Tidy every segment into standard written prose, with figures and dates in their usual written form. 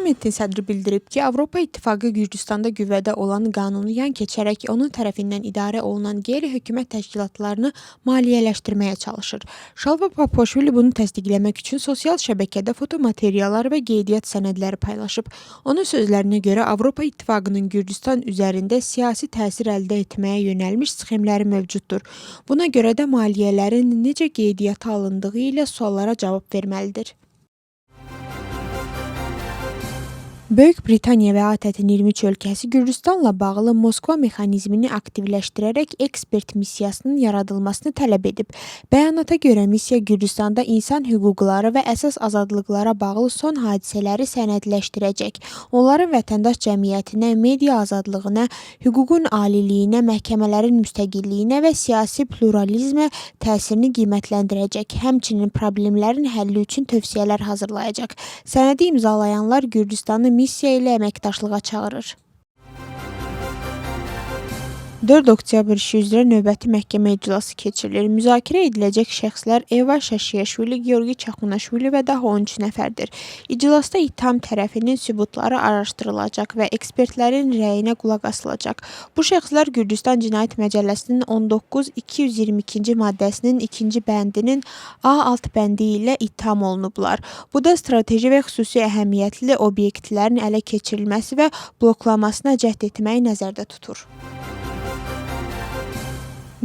Parlamentin sədri bildirib ki, Avropa İttifaqı Gürcüstanda qüvvədə olan qanunu yan keçərək onun tərəfindən idarə olunan qeyri-hökumət təşkilatlarını maliyyələşdirməyə çalışır. Şalva Papoşvili bunu təsdiqləmək üçün sosial şəbəkədə fotomateriallar və qeydiyyat sənədləri paylaşıb. Onun sözlərinə görə Avropa İttifaqının Gürcüstan üzərində siyasi təsir əldə etməyə yönəlmiş sxemləri mövcuddur. Buna görə də maliyyələrin necə qeydiyyata alındığı ilə suallara cavab verməlidir. Böyük Britaniya və ATƏT-in 23 ölkəsi Gürcüstanla bağlı Moskva mexanizmini aktivləşdirərək ekspert missiyasının yaradılmasını tələb edib. Bəyanata görə missiya Gürcüstanda insan hüquqları və əsas azadlıqlara bağlı son hadisələri sənədləşdirəcək. Onların vətəndaş cəmiyyətinə, media azadlığına, hüququn aliliyinə, məhkəmələrin müstəqilliyinə və siyasi pluralizmə təsirini qiymətləndirəcək. Həmçinin problemlərin həlli üçün tövsiyələr hazırlayacaq. Sənədi imzalayanlar Gürcüstanı missiya ilə əməkdaşlığa çağırır. 4 oktyabr işi üzrə növbəti məhkəmə iclası keçirilir. Müzakirə ediləcək şəxslər Eva Şaşiyaşvili, Georgi Çaxunaşvili və daha 13 nəfərdir. İclasda ittiham tərəfinin sübutları araşdırılacaq və ekspertlərin rəyinə qulaq asılacaq. Bu şəxslər Gürcüstan Cinayət Məcəlləsinin 19.222-ci maddəsinin 2-ci bəndinin A alt bəndi ilə ittiham olunublar. Bu da strateji və xüsusi əhəmiyyətli obyektlərin ələ keçirilməsi və bloklamasına cəhd etməyi nəzərdə tutur.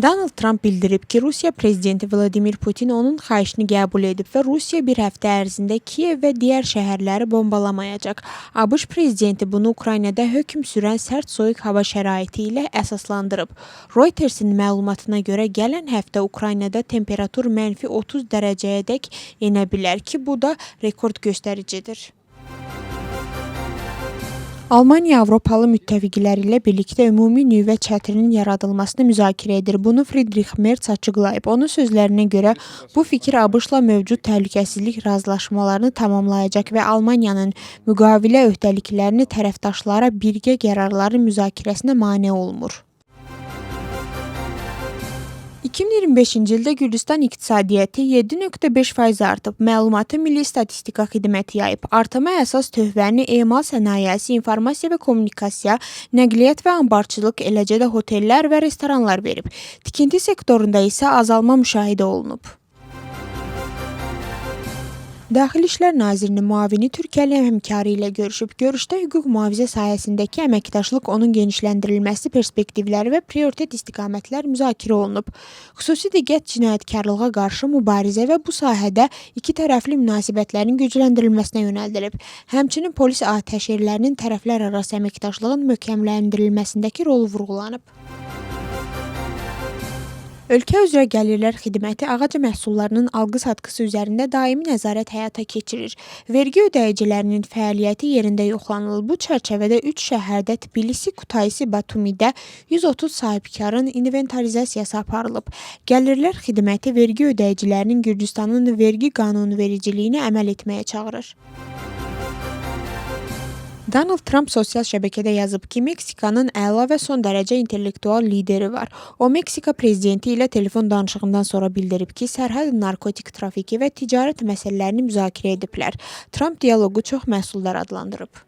Donald Trump bildirib ki, Rusiya prezidenti Vladimir Putin onun xahişini qəbul edib və Rusiya bir həftə ərzində Kiyev və digər şəhərləri bombalamayacaq. ABŞ prezidenti bunu Ukraynada hökm sürən sərt soyuq hava şəraiti ilə əsaslandırıb. Reutersin məlumatına görə gələn həftə Ukraynada temperatur -30 dərəcəyədək enə bilər ki, bu da rekord göstəricidir. Almaniya Avropalı müttəfiqləri ilə birlikdə ümumi nüvə çətirinin yaradılmasını müzakirə edir. Bunu Friedrich Merz açıqlayıb. Onun sözlərinə görə bu fikir ABŞ-la mövcud təhlükəsizlik razılaşmalarını tamamlayacaq və Almaniyanın müqavilə öhdəliklərini tərəfdaşlara birgə qərarların müzakirəsinə mane olmur. 2025-ci ildə Gürcüstan iqtisadiyyatı 7,5% artıb. Məlumatı Milli Statistika Xidməti yayıb. Artıma əsas töhfəni emal sənayesi, informasiya və kommunikasiya, nəqliyyat və anbarçılıq, eləcə də hotellər və restoranlar verib. Tikinti sektorunda isə azalma müşahidə olunub. Daxili İşlər Nazirinin müavini Türkiyəli həmkarı ilə görüşüb. Görüşdə hüquq mühafizə sahəsindəki əməkdaşlıq, onun genişləndirilməsi perspektivləri və prioritet istiqamətlər müzakirə olunub. Xüsusi diqqət cinayətkarlığa qarşı mübarizə və bu sahədə iki tərəfli münasibətlərin gücləndirilməsinə yönəldilib. Həmçinin polis atəş erlərinin tərəflər arası əməkdaşlığın möhkəmləndirilməsindəki rolu vurğulanıb. Ölkə üzrə Gəlirlər Xidməti ağac məhsullarının alqı-satqısı üzərində daimi nəzarət həyata keçirir. Vergi ödəyicilərinin fəaliyyəti yerində yoxlanılır. Bu çərçivədə 3 şəhərdə Tbilisi, Kutaisi, Batumidə 130 sahibkarın inventarizasiyası aparılıb. Gəlirlər Xidməti vergi ödəyicilərinin Gürcüstanın vergi qanunvericiliyini əməl etməyə çağırır. Donald Trump sosial şəbəkədə yazıb ki, Meksikanın əla və son dərəcə intellektual lideri var. O, Meksika prezidenti ilə telefon danışığından sonra bildirib ki, sərhəd narkotik trafiki və ticarət məsələlərini müzakirə ediblər. Trump dialoqu çox məhsuldar adlandırıb.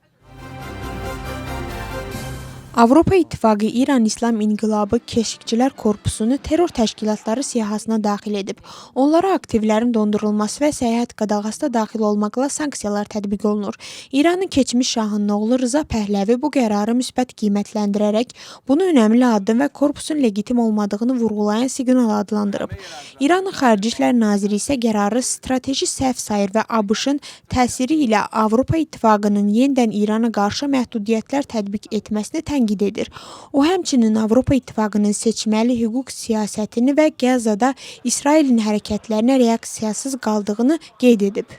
Avropa İttifaqı İran İslam İnqilabı Keşikçilər Korpusunu terror təşkilatları siyahısına daxil edib. Onlara aktivlərin dondurulması və səyahət qadağasına daxil olmaqla sanksiyalar tətbiq olunur. İranın keçmiş şahının oğlu Rıza Pəhləvi bu qərarı müsbət qiymətləndirərək bunu önəmli addım və korpusun legitim olmadığını vurğulayan siqnal adlandırıb. İranın Xarici İşlər Naziri isə qərarı strateji səhv sayır və ABŞ-ın təsiri ilə Avropa İttifaqının yenidən İrana qarşı məhdudiyyətlər tətbiq etməsini tənqid edir. O, həmçinin Avropa İttifaqının seçməli hüquq siyasətini və Qəzzada İsrailin hərəkətlərinə reaksiyasız qaldığını qeyd edib.